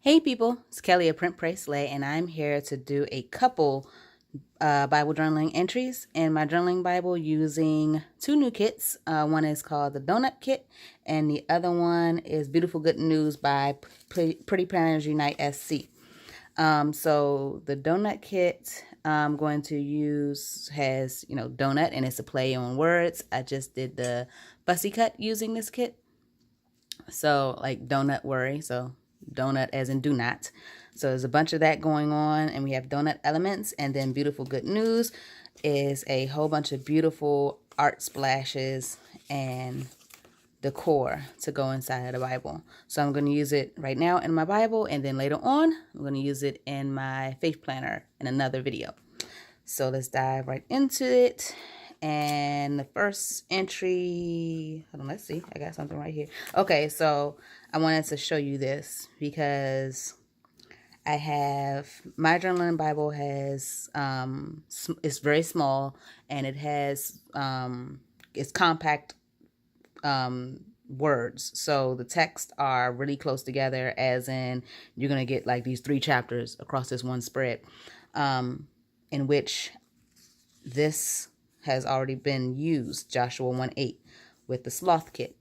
Hey people, it's Kelly of Print Pray Slay, and I'm here to do a couple Bible journaling entries in my journaling Bible using two new kits. One is called the Donut Kit, and the other one is Beautiful Good News by Pretty Planners Unite SC. So the Donut Kit I'm going to use has, donut, and it's a play on words. I just did the fussy cut using this kit. So like donut worry, so donut as in do not. So there's a bunch of that going on, and we have donut elements, and then Beautiful Good News is a whole bunch of beautiful art splashes and decor to go inside of the Bible. So I'm going to use it right now in my Bible, and then later on I'm going to use it in my faith planner in another video. So let's dive right into it. And the first entry, hold on, let's see. I got something right here. Okay, so I wanted to show you this because I have, my journaling Bible has, it's very small, and it has, it's compact words. So the texts are really close together, as in you're going to get like these 3 chapters across this one spread, in which this has already been used, Joshua 1:8, with the sloth kit.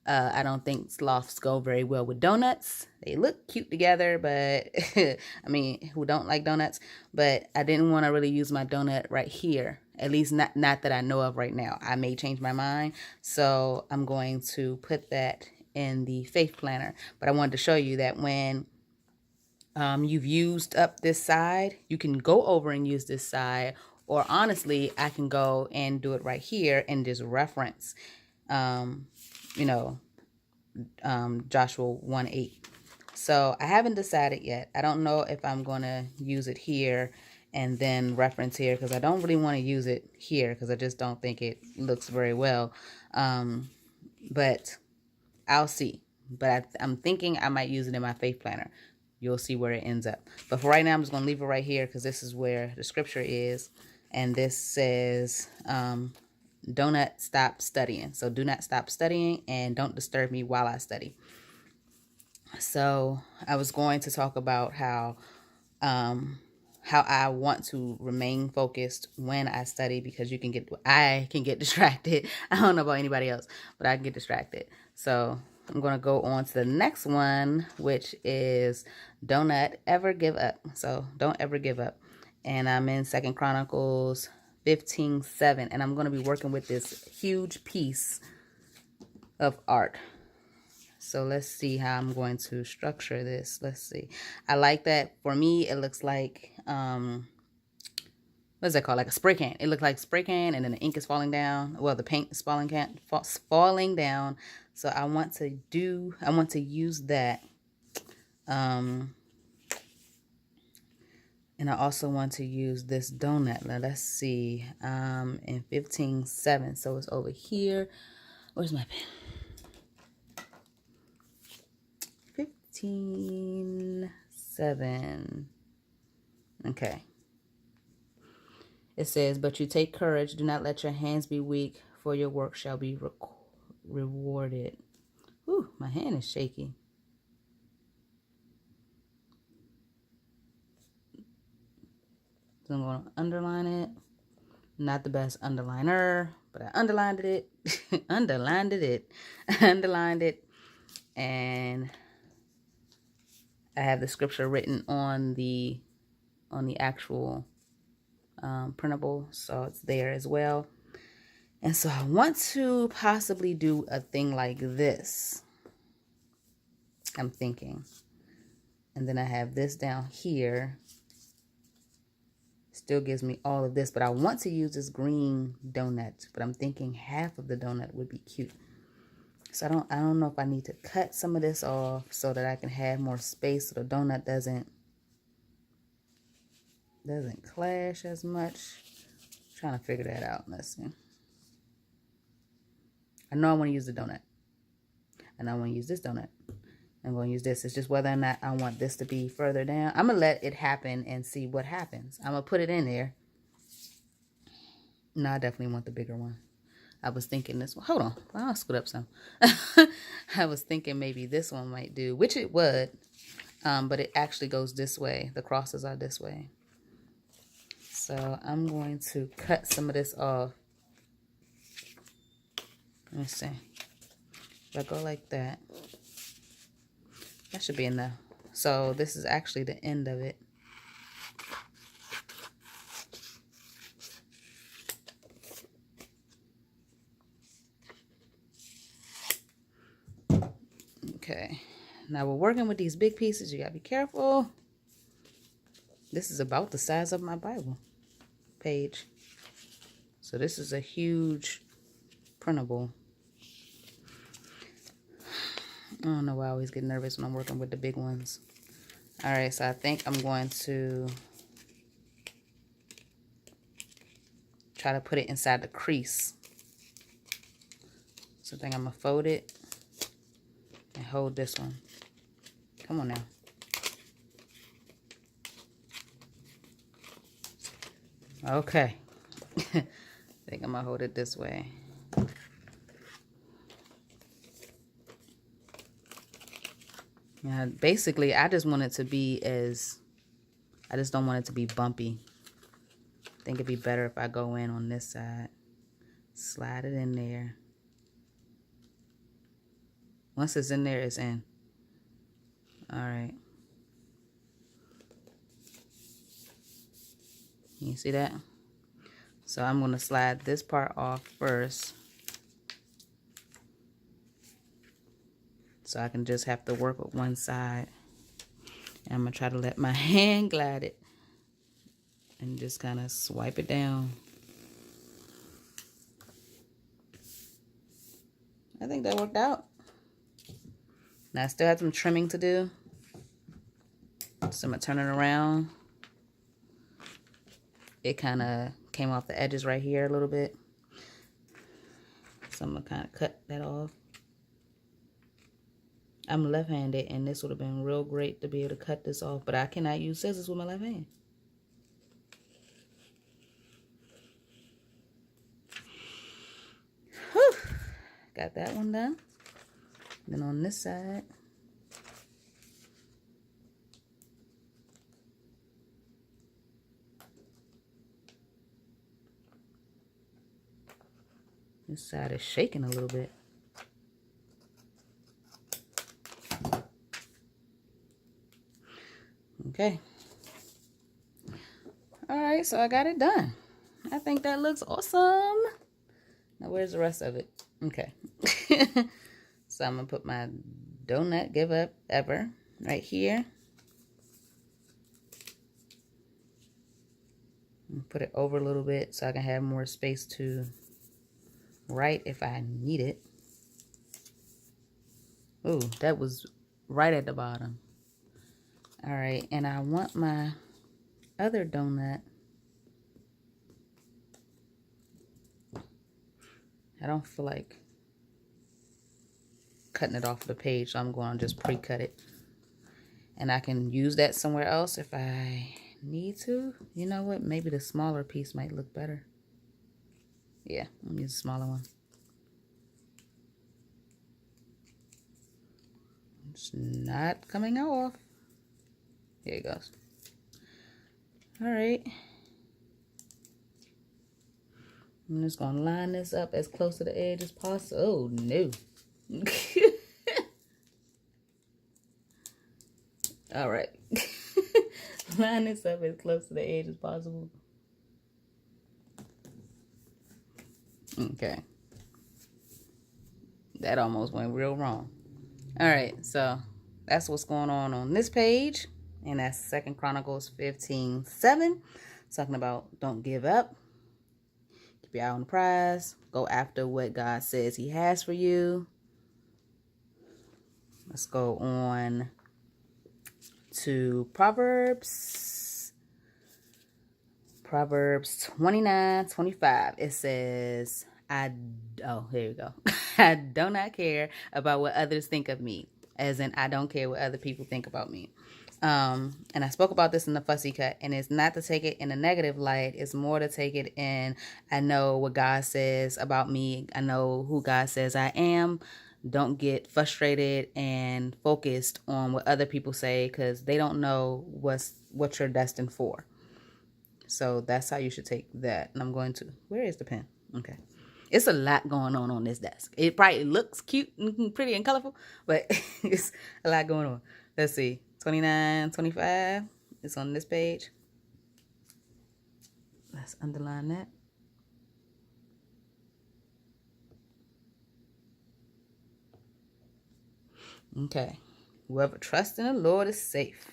I don't think sloths go very well with donuts. They look cute together, but I mean, who don't like donuts? But I didn't want to really use my donut right here, at least not that I know of right now. I may change my mind, so I'm going to put that in the faith planner. But I wanted to show you that when you've used up this side, you can go over and use this side, or honestly, I can go and do it right here and just reference, Joshua 1:8. So I haven't decided yet. I don't know if I'm going to use it here and then reference here, because I don't really want to use it here because I just don't think it looks very well. But I'll see. But I'm thinking I might use it in my faith planner. You'll see where it ends up. But for right now, I'm just going to leave it right here because this is where the scripture is. And this says, do not stop studying. So do not stop studying, and don't disturb me while I study. So I was going to talk about how I want to remain focused when I study, because I can get distracted. I don't know about anybody else, but I can get distracted. So I'm going to go on to the next one, which is don't ever give up. So don't ever give up. And I'm in 2 Chronicles 15:7, and I'm going to be working with this huge piece of art. So let's see how I'm going to structure this. Let's see. I like that. For me, it looks like, what is that called? Like a spray can. It looks like spray can, and then the ink is falling down. Well, the paint is falling down. So I want to use that. And I also want to use this donut. Now, let's see. In 15:7. So it's over here. Where's my pen? 15:7. Okay. It says, but you take courage. Do not let your hands be weak, for your work shall be rewarded. Whew, my hand is shaky. So I'm going to underline it. Not the best underliner, but I underlined it. Underlined it. And I have the scripture written on the actual printable, so it's there as well. And so I want to possibly do a thing like this, I'm thinking. And then I have this down here. Still gives me all of this, but I want to use this green donut, but I'm thinking half of the donut would be cute. So I don't know if I need to cut some of this off so that I can have more space so the donut doesn't clash as much. I'm trying to figure that out. Let's see. I know I want to use the donut, and I want to use this donut. I'm going to use this. It's just whether or not I want this to be further down. I'm going to let it happen and see what happens. I'm going to put it in there. No, I definitely want the bigger one. I was thinking this one. Hold on. I'll scoot up some. I was thinking maybe this one might do, which it would. but it actually goes this way. The crosses are this way. So I'm going to cut some of this off. Let me see. If I go like that, that should be enough. So this is actually the end of it. Okay, now we're working with these big pieces. You gotta be careful. This is about the size of my Bible page. So this is a huge printable. I don't know why I always get nervous when I'm working with the big ones. All right, so I think I'm going to try to put it inside the crease. So I think I'm gonna fold it and hold this one. Come on now. Okay. I think I'm gonna hold it this way. Yeah, basically, I just want it to be I just don't want it to be bumpy. I think it'd be better if I go in on this side. Slide it in there. Once it's in there, it's in. All right. You see that? So I'm going to slide this part off first. So I can just have to work with one side. And I'm going to try to let my hand glide it. And just kind of swipe it down. I think that worked out. Now I still have some trimming to do. So I'm going to turn it around. It kind of came off the edges right here a little bit. So I'm going to kind of cut that off. I'm left-handed, and this would have been real great to be able to cut this off, but I cannot use scissors with my left hand. Whew. Got that one done. Then on this side, this side is shaking a little bit. Okay. All right, so I got it done. I think that looks awesome. Now, where's the rest of it? Okay. So I'm going to put my donut give up ever right here. And put it over a little bit so I can have more space to write if I need it. Ooh, that was right at the bottom. All right, and I want my other donut. I don't feel like cutting it off the page, so I'm going to just pre-cut it. And I can use that somewhere else if I need to. You know what? Maybe the smaller piece might look better. Yeah, I'm going to use a smaller one. It's not coming off. Here it goes. All right. I'm just going to line this up as close to the edge as possible. Oh, no. All right. Line this up as close to the edge as possible. Okay. That almost went real wrong. All right, so that's what's going on this page. And that's 2 Chronicles 15:7. Talking about don't give up. Keep your eye on the prize. Go after what God says he has for you. Let's go on to Proverbs. Proverbs 29:25. It says, here we go. I do not care about what others think of me. As in, I don't care what other people think about me. And I spoke about this in the fussy cut, and it's not to take it in a negative light. It's more to take it in, I know what God says about me. I know who God says I am. Don't get frustrated and focused on what other people say, because they don't know what you're destined for. So that's how you should take that. And I'm going to, where is the pen? Okay. It's a lot going on this desk. It probably looks cute and pretty and colorful, but it's a lot going on. Let's see. 29, 25. It's on this page. Let's underline that. Okay. Whoever trusts in the Lord is safe.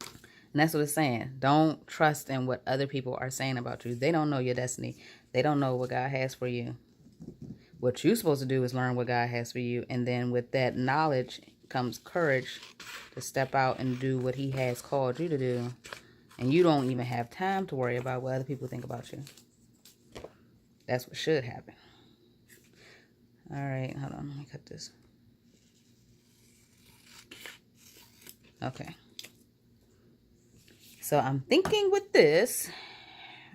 And that's what it's saying. Don't trust in what other people are saying about you. They don't know your destiny. They don't know what God has for you. What you're supposed to do is learn what God has for you. And then with that knowledge comes courage to step out and do what he has called you to do. And you don't even have time to worry about what other people think about you. That's what should happen. All right, hold on. Let me cut this. Okay. So I'm thinking with this,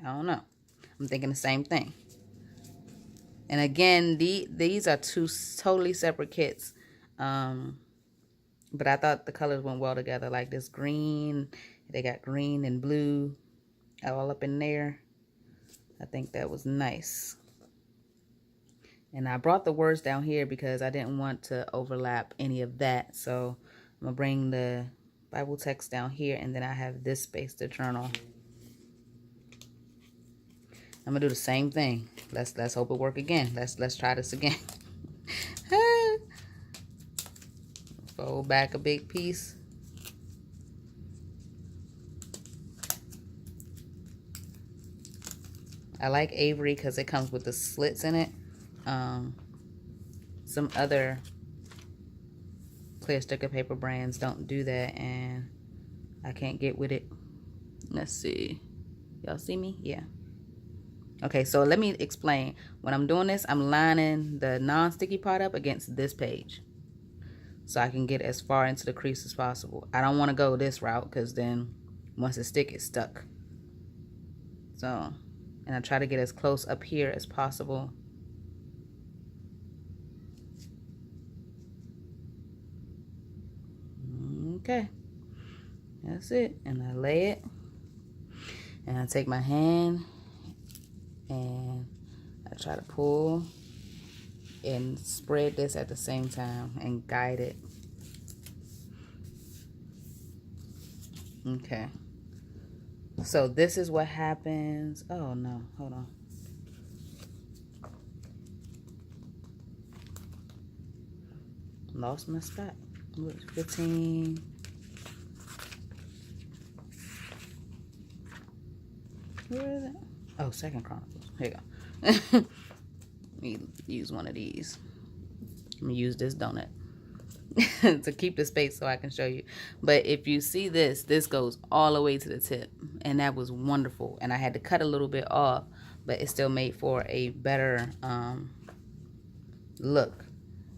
I don't know. I'm thinking the same thing. And again, these are two totally separate kits. But I thought the colors went well together. Like this green, they got green and blue all up in there. I think that was nice. And I brought the words down here because I didn't want to overlap any of that. So I'm going to bring the Bible text down here, and then I have this space to journal. I'm going to do the same thing. Let's hope it work again. Let's try this again. Fold back a big piece. I like Avery because it comes with the slits in it. Some other clear sticker paper brands don't do that, and I can't get with it. Let's see. Y'all see me? Yeah. Okay, so let me explain. When I'm doing this, I'm lining the non-sticky part up against this page, so I can get as far into the crease as possible. I don't want to go this route because then once it sticks, it's stuck. So, and I try to get as close up here as possible. Okay, that's it. And I lay it, and I take my hand and I try to pull and spread this at the same time and guide it. Okay, so this is what happens. Oh no, hold on. Lost my spot. 15. Where is it? Oh, Second Chronicles. Here you go. Let me use one of these. I'm gonna use this donut to keep the space so I can show you. But if you see this goes all the way to the tip, and that was wonderful. And I had to cut a little bit off, but it still made for a better look.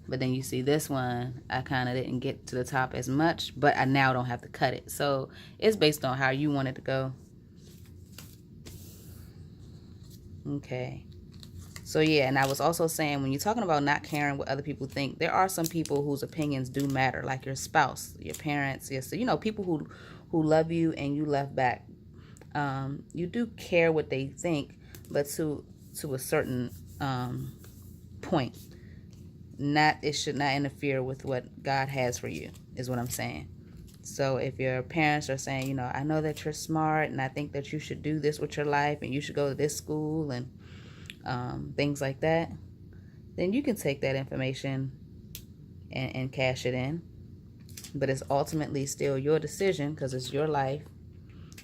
But then you see this one, I kind of didn't get to the top as much, but I now don't have to cut it. So it's based on how you want it to go. Okay. So yeah, and I was also saying, when you're talking about not caring what other people think, there are some people whose opinions do matter, like your spouse, your parents, yes, you know, people who love you and you love back. You do care what they think, but to a certain point. It should not interfere with what God has for you, is what I'm saying. So if your parents are saying, you know, I know that you're smart and I think that you should do this with your life and you should go to this school and things like that, then you can take that information and cash it in. But it's ultimately still your decision because it's your life.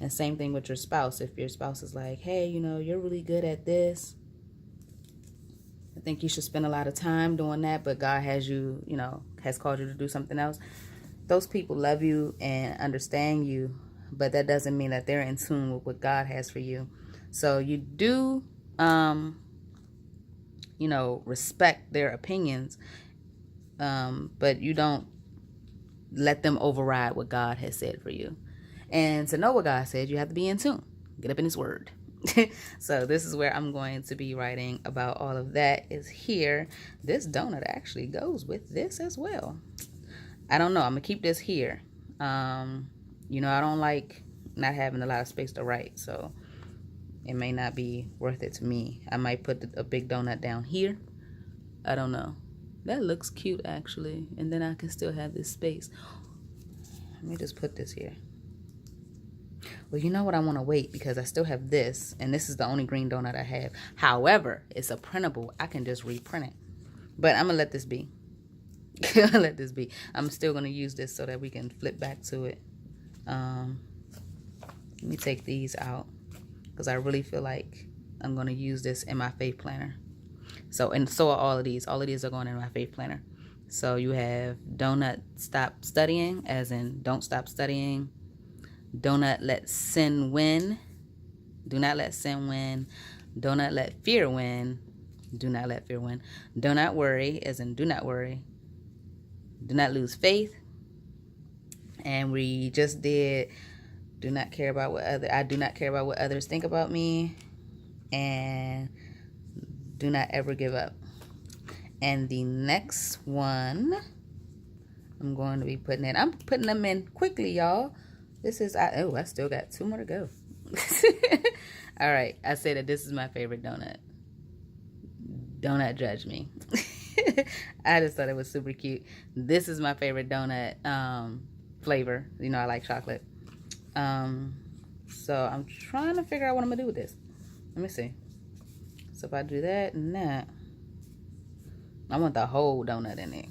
And same thing with your spouse. If your spouse is like, hey, you know, you're really good at this, I think you should spend a lot of time doing that, but God has you, you know, has called you to do something else. Those people love you and understand you, but that doesn't mean that they're in tune with what God has for you. So you do, you know, respect their opinions, but you don't let them override what God has said for you. And to know what God said, you have to be in tune. Get up in His Word. So this is where I'm going to be writing about all of that is here. This donut actually goes with this as well. I don't know. I'm going to keep this here. I don't like not having a lot of space to write, so it may not be worth it to me. I might put a big donut down here. I don't know. That looks cute, actually. And then I can still have this space. Let me just put this here. Well, you know what? I want to wait because I still have this. And this is the only green donut I have. However, it's a printable. I can just reprint it. But I'm going to let this be. Let this be. I'm still going to use this so that we can flip back to it. Let me take these out because I really feel like I'm going to use this in my faith planner. And so are all of these. All of these are going in my faith planner. So you have donut stop studying, as in don't stop studying. Donut let sin win. Do not let sin win. Do not let fear win. Do not let fear win. Do not worry, as in do not worry. Do not lose faith. And we just did I do not care about what others think about me. And do not ever give up. And the next one, I'm going to be I'm putting them in quickly, y'all. This is, I still got 2 more to go. All right, I say that this is my favorite donut. Do not judge me. I just thought it was super cute. This is my favorite donut flavor. I like chocolate. So I'm trying to figure out what I'm going to do with this. Let me see. So if I do that and that, I want the whole donut in there.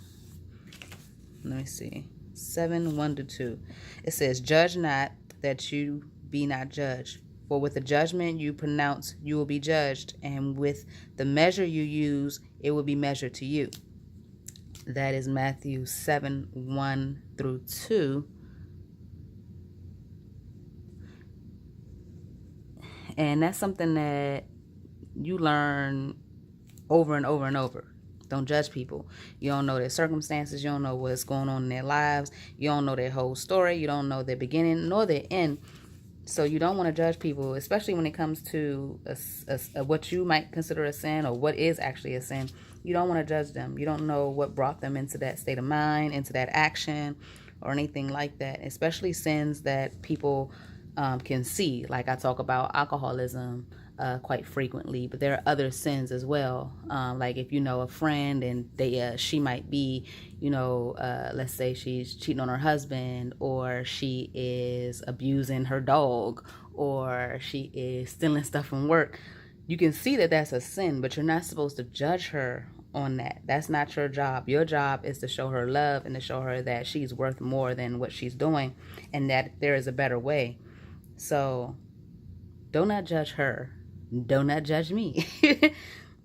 Let me see. 7:1-2. It says, judge not that you be not judged. For with the judgment you pronounce, you will be judged. And with the measure you use, it will be measured to you. That is Matthew 7:1-2. And that's something that you learn over and over and over. Don't judge people. You don't know their circumstances. You don't know what's going on in their lives. You don't know their whole story. You don't know their beginning nor their end. So you don't want to judge people, especially when it comes to what you might consider a sin or what is actually a sin. You don't want to judge them. You don't know what brought them into that state of mind, into that action, or anything like that, especially sins that people can see. Like I talk about alcoholism quite frequently, but there are other sins as well. Like if you know a friend and she might be, let's say she's cheating on her husband, or she is abusing her dog, or she is stealing stuff from work. You can see that that's a sin, but you're not supposed to judge her on that. That's not your job. Your job is to show her love and to show her that she's worth more than what she's doing and that there is a better way. So do not judge her. Do not judge me.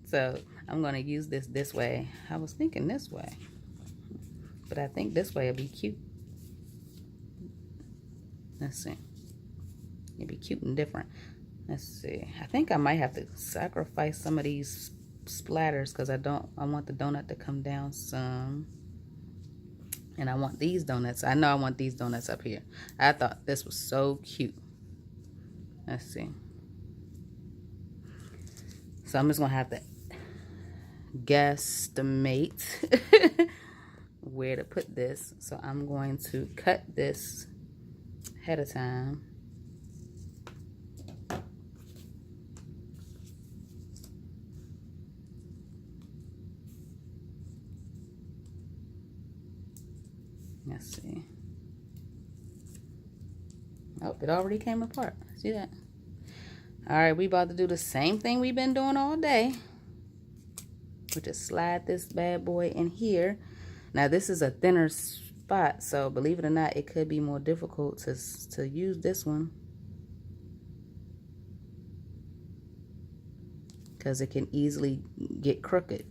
So I'm going to use this way. I was thinking this way, but I think this way will be cute. Let's see. It'll be cute and different. Let's see. I think I might have to sacrifice some of these splatters because I want the donut to come down some. And I want these donuts. I know I want these donuts up here. I thought this was so cute. Let's see. So I'm just going to have to guesstimate where to put this. So I'm going to cut this ahead of time. Let's see. Oh, it already came apart. See that? All right, we about to do the same thing we've been doing all day. We just slide this bad boy in here. Now, this is a thinner spot, so believe it or not, it could be more difficult to use this one. Because it can easily get crooked.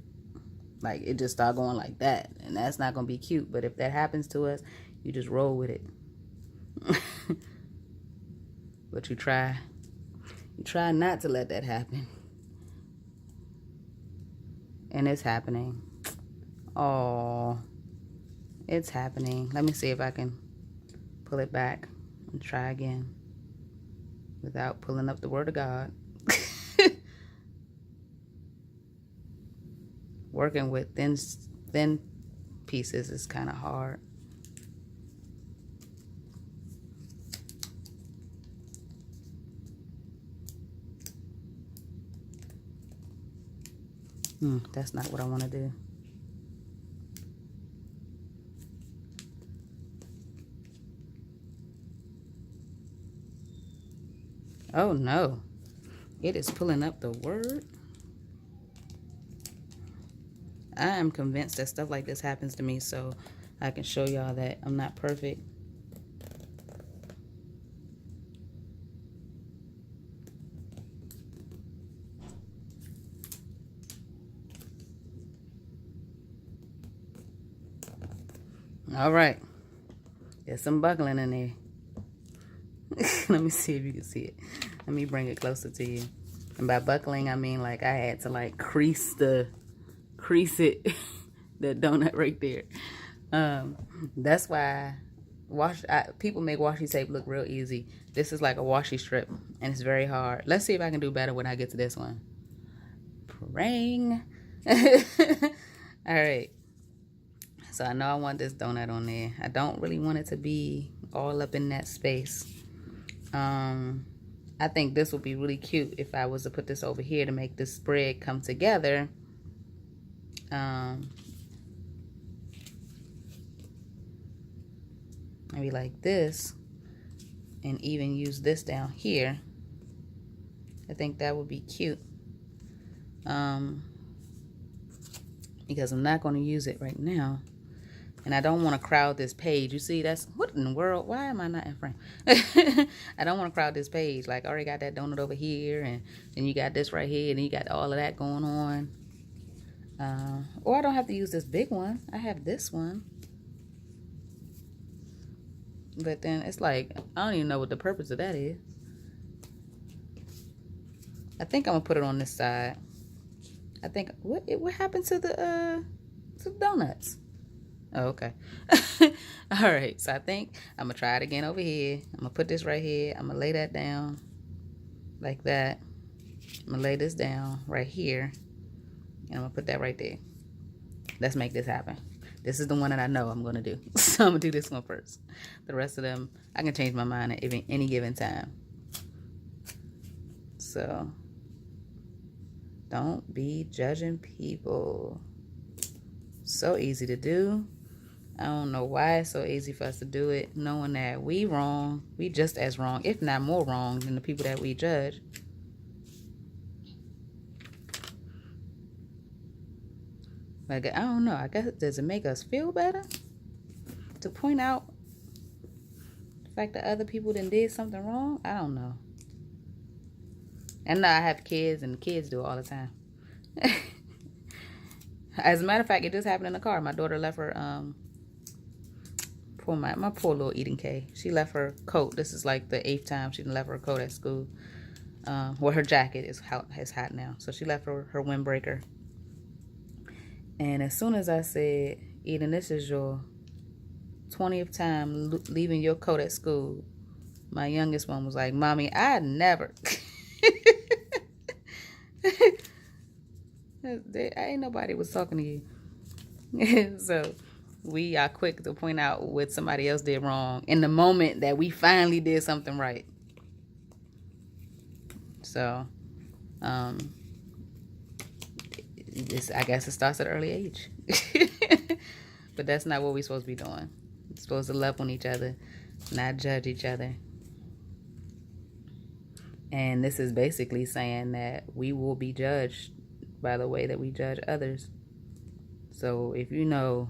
Like, it just start going like that. And that's not going to be cute. But if that happens to us, you just roll with it. But you try not to let that happen. And it's happening. Oh, it's happening. Let me see if I can pull it back and try again without pulling up the Word of God. working with thin pieces is kind of hard. That's not what I want to do. Oh no, it is pulling up the word. I am convinced that stuff like this happens to me, so I can show y'all that I'm not perfect. All right, there's some buckling in there. Let me see if you can see it. Let me bring it closer to you. And by buckling, I mean like I had to like crease it, that donut right there. That's why people make washi tape look real easy. This is like a washi strip, and it's very hard. Let's see if I can do better when I get to this one. Praying. All right. So I know I want this donut on there. I don't really want it to be all up in that space. I think this would be really cute if I was to put this over here to make this spread come together. Maybe like this, and even use this down here. I think that would be cute. Because I'm not going to use it right now. And I don't want to crowd this page. You see, that's, what in the world? Why am I not in frame? I don't want to crowd this page. Like, I already got that donut over here, and then you got this right here, and then you got all of that going on. Or I don't have to use this big one. I have this one. But then it's like, I don't even know what the purpose of that is. I think I'm going to put it on this side. I think, what happened to the donuts? Oh, okay. All right, so I think I'm gonna try it again over here. I'm gonna put this right here. I'm gonna lay that down like that. I'm gonna lay this down right here, and I'm gonna put that right there. Let's make this happen. This is the one that I know I'm gonna do. So I'm gonna do this one first. The rest of them, I can change my mind at any given time. So don't be judging people. So easy to do. I don't know why it's so easy for us to do it, knowing that we wrong. We just as wrong, if not more wrong, than the people that we judge. Like, I don't know. I guess, does it make us feel better to point out the fact that other people done did something wrong? I don't know. And I have kids, and the kids do it all the time. As a matter of fact, it just happened in the car. My daughter left her, my poor little Eden K. She left her coat. This is like the 8th time she left her coat at school. Well, her jacket is hot now. So she left her windbreaker. And as soon as I said, Eden, this is your 20th time leaving your coat at school, my youngest one was like, Mommy, I never. Ain't nobody was talking to you. So we are quick to point out what somebody else did wrong in the moment that we finally did something right. So I guess it starts at an early age. But that's not what we're supposed to be doing. We're supposed to love on each other, not judge each other. And this is basically saying that we will be judged by the way that we judge others. So if you know,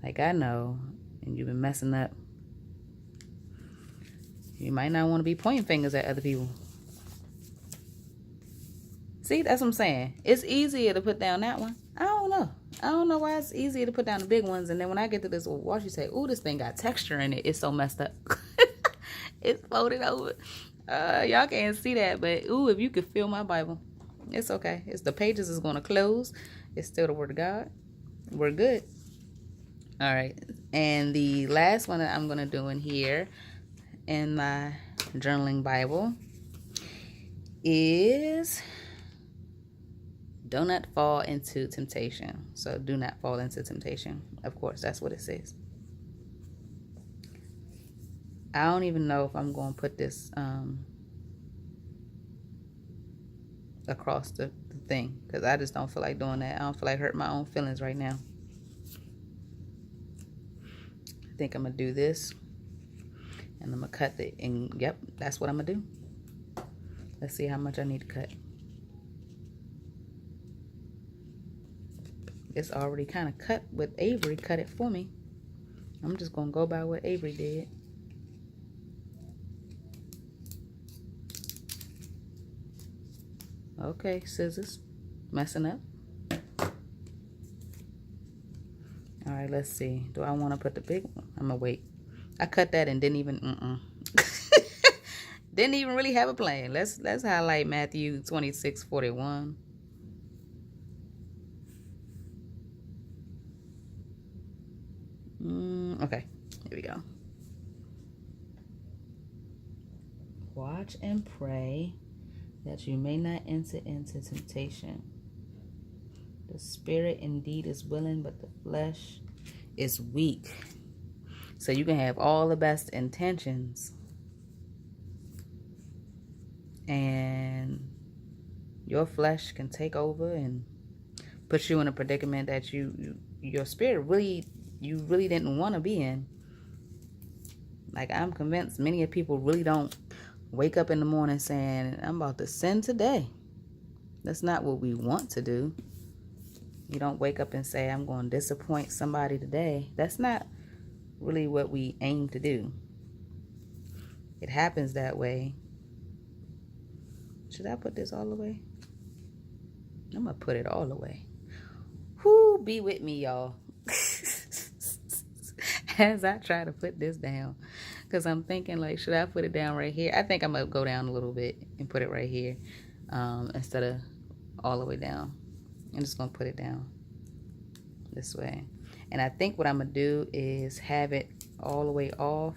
like I know, and you've been messing up, you might not want to be pointing fingers at other people. See, that's what I'm saying. It's easier to put down that one. I don't know. I don't know why it's easier to put down the big ones. And then when I get to this wash, you say, ooh, this thing got texture in it. It's so messed up. It's folded over. Y'all can't see that, but ooh, if you could feel my Bible. It's okay. It's the pages is going to close. It's still the Word of God. We're good. All right. And the last one that I'm going to do in here in my journaling Bible is Do not fall into temptation. So do not fall into temptation. Of course, that's what it says. I don't even know if I'm going to put this across the thing, because I just don't feel like doing that. I don't feel like hurting my own feelings right now. I think I'm going to do this, and I'm going to cut it, and yep, that's what I'm going to do. Let's see how much I need to cut. It's already kind of cut with Avery cut it for me. I'm just going to go by what Avery did. Okay, scissors, messing up. All right, let's see. Do I want to put the big one? I'm gonna wait. I cut that and didn't even didn't even really have a plan. Let's highlight Matthew 26:41. Okay, here we go. Watch and pray that you may not enter into temptation. The spirit indeed is willing, but the flesh is weak. So you can have all the best intentions, and your flesh can take over and put you in a predicament that your spirit you really didn't want to be in. Like, I'm convinced many of people really don't wake up in the morning saying, I'm about to sin today. That's not what we want to do. You don't wake up and say, I'm going to disappoint somebody today. That's not really what we aim to do. It happens that way. Should I put this all the way? I'm going to put it all the way. Whoo, be with me, y'all. As I try to put this down. Because I'm thinking, like, should I put it down right here? I think I'm going to go down a little bit and put it right here instead of all the way down. I'm just going to put it down this way. And I think what I'm going to do is have it all the way off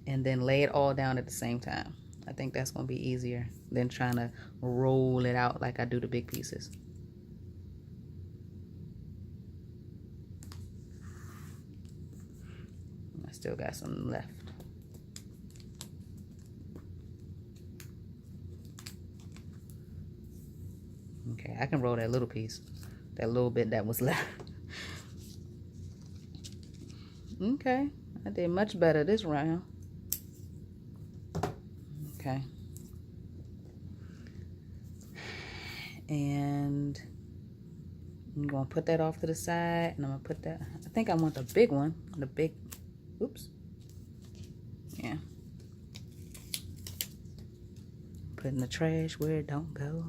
and then lay it all down at the same time. I think that's going to be easier than trying to roll it out like I do the big pieces. I still got some left. Okay, I can roll that little piece, that little bit that was left. Okay, I did much better this round. Okay. And I'm going to put that off to the side, and I'm going to put that, I think I want the big one, the big, oops. Yeah. Put in the trash where it don't go.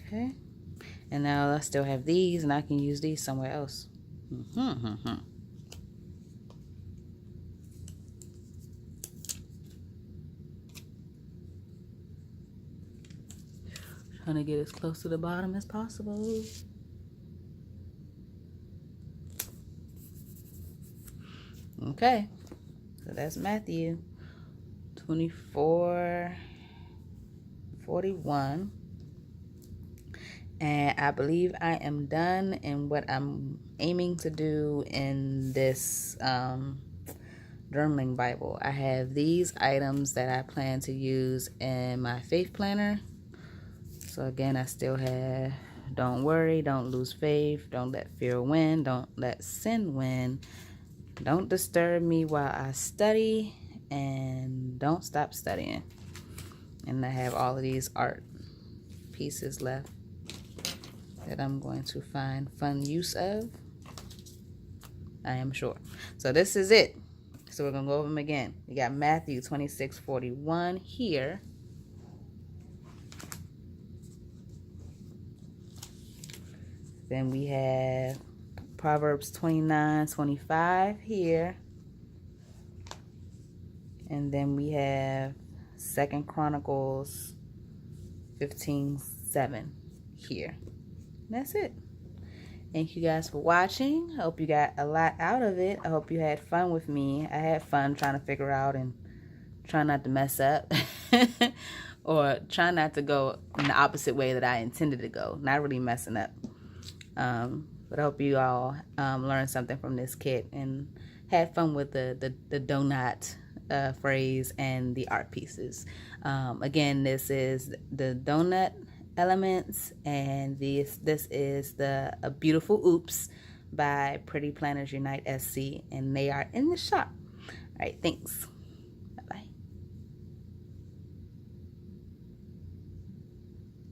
Okay, and now I still have these, and I can use these somewhere else. Trying to get as close to the bottom as possible. Okay, so that's Matthew 24:41. And I believe I am done in what I'm aiming to do in this journaling Bible. I have these items that I plan to use in my faith planner. So again, I still have don't worry, don't lose faith, don't let fear win, don't let sin win, don't disturb me while I study, and don't stop studying. And I have all of these art pieces left that I'm going to find fun use of, I am sure. So this is it. So we're going to go over them again. We got Matthew 26:41 here. Then we have Proverbs 29:25 here. And then we have 2 Chronicles 15:7 here. And that's it. Thank you guys for watching. I hope you got a lot out of it. I hope you had fun with me. I had fun trying to figure out and try not to mess up. Or try not to go in the opposite way that I intended to go. Not really messing up. But I hope you all learned something from this kit and had fun with the donut phrase and the art pieces. Again, this is the donut elements, and this is the A Beautiful Oops by Pretty Planners Unite SC, and they are in the shop. All right, thanks.